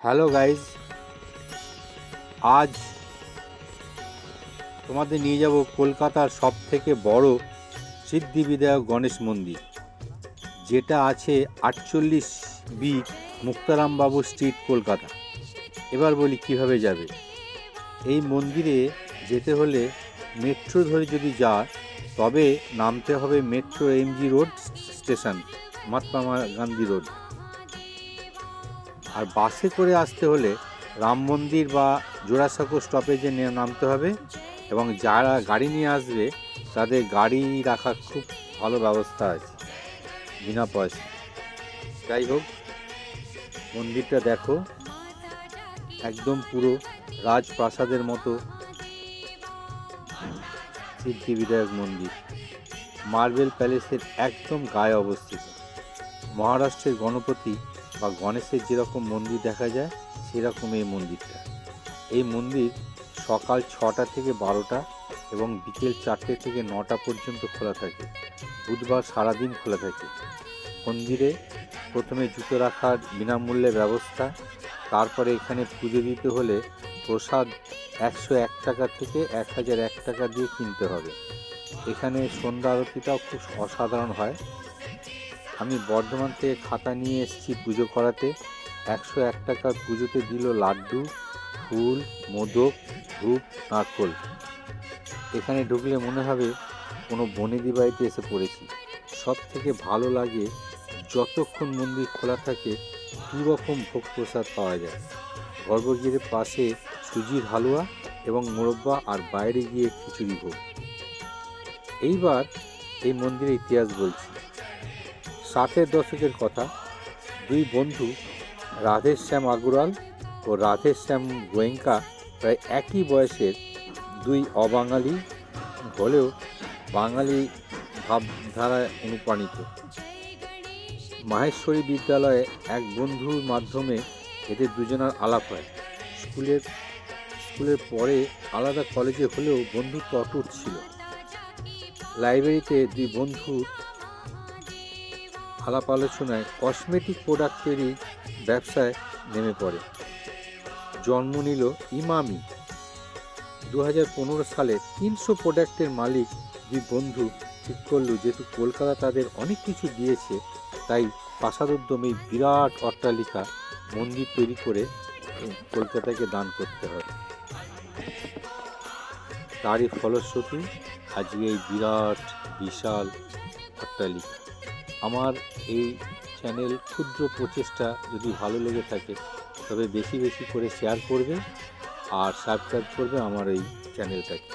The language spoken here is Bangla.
হ্যালো গাইজ, আজ তোমাদের নিয়ে যাব কলকাতার সবথেকে বড় সিদ্ধিবিনায়ক গণেশ মন্দির, যেটা আছে 48B মুক্তারামবাবু স্ট্রিট, কলকাতা। এবার বলি কিভাবে যাবে। এই মন্দিরে যেতে হলে মেট্রো ধরে যদি যায় তবে নামতে হবে metro MG road station, Mahatma Gandhi road. আর বাসে করে আসতে হলে রাম মন্দির বা জোড়াসাঁকো স্টপেজে নামতে হবে, এবং যারা গাড়ি নিয়ে আসবে তাদের গাড়ি রাখার খুব ভালো ব্যবস্থা আছে, বিনা পয়সা। যাই হোক, মন্দিরটা দেখো, একদম পুরো রাজপ্রাসাদের মতো সিদ্ধিবিনায়ক মন্দির, মার্বেল প্যালেসের একদম গায়ে অবস্থিত। মহারাষ্ট্রের গণপতি বা গণেশের যেরকম মন্দির দেখা যায় সেরকম এই মন্দিরটা। এই মন্দির সকাল 6টা থেকে 12টা এবং বিকেল 4টে থেকে 9টা পর্যন্ত খোলা থাকে। বুধবার সারাদিন খোলা থাকে। মন্দিরে প্রথমে জুতো রাখার বিনামূল্যে ব্যবস্থা। তারপরে এখানে পুজো দিতে হলে প্রসাদ 101 টাকা থেকে 1001 টাকা দিয়ে কিনতে হবে। এখানে সন্ধ্যা আরতিটাও খুব অসাধারণ হয়। আমি বর্ধমান থেকে খাতা নিয়ে এসেছি পুজো করাতে। 101 টাকার পুজোতে দিল লাড্ডু, ফুল, মোদক, ধূপ, নারকোল। এখানে ঢুকলে মনে হবে কোনো বনেদি বাড়িতে এসে পড়েছি। সব থেকে ভালো লাগে যতক্ষণ মন্দির খোলা থাকে 2 রকম ভোগ প্রসাদ পাওয়া যায়। গর্ভগৃহের পাশে সুজির হালুয়া এবং মোরব্বা, আর বাইরে গিয়ে খিচুড়ি ভোগ। এইবার এই মন্দিরের ইতিহাস বলছি। 60-এর দশকের কথা। 2 বন্ধু, রাধেশ্যাম আগরওয়াল ও রাধেশ্যাম গোয়েঙ্কা, প্রায় একই বয়সের, 2 অবাঙালি হলেও বাঙালি ভাবধারায় অনুপ্রাণিত। মাহেশ্বরী বিদ্যালয়ে এক বন্ধুর মাধ্যমে এদের দুজনের আলাপ হয়। স্কুলের পরে আলাদা কলেজে হলেও বন্ধুত্ব অটুট ছিল। লাইব্রেরিতে 2 বন্ধুর আলাপ আলোচনায় কসমেটিক প্রোডাক্ট তৈরির ব্যবসায় নেমে পড়ে। জন্ম নিল ইমামি। 2015 সালে 300 প্রোডাক্টের মালিক 2 বন্ধু ঠিক করলো, যেহেতু কলকাতা তাদের অনেক কিছু দিয়েছে, তাই প্রাসাদোদ্যমে বিরাট অট্টালিকা মন্দির তৈরি করে কলকাতাকে দান করতে হবে। তারই ফলশ্রুতি আজকে এই বিরাট বিশাল অট্টালিকা। আমার এই চ্যানেল ক্ষুদ্র প্রচেষ্টা যদি ভালো লেগে থাকে তবে বেশি বেশি করে শেয়ার করবে আর সাবস্ক্রাইব করবে আমার এই চ্যানেলটাকে।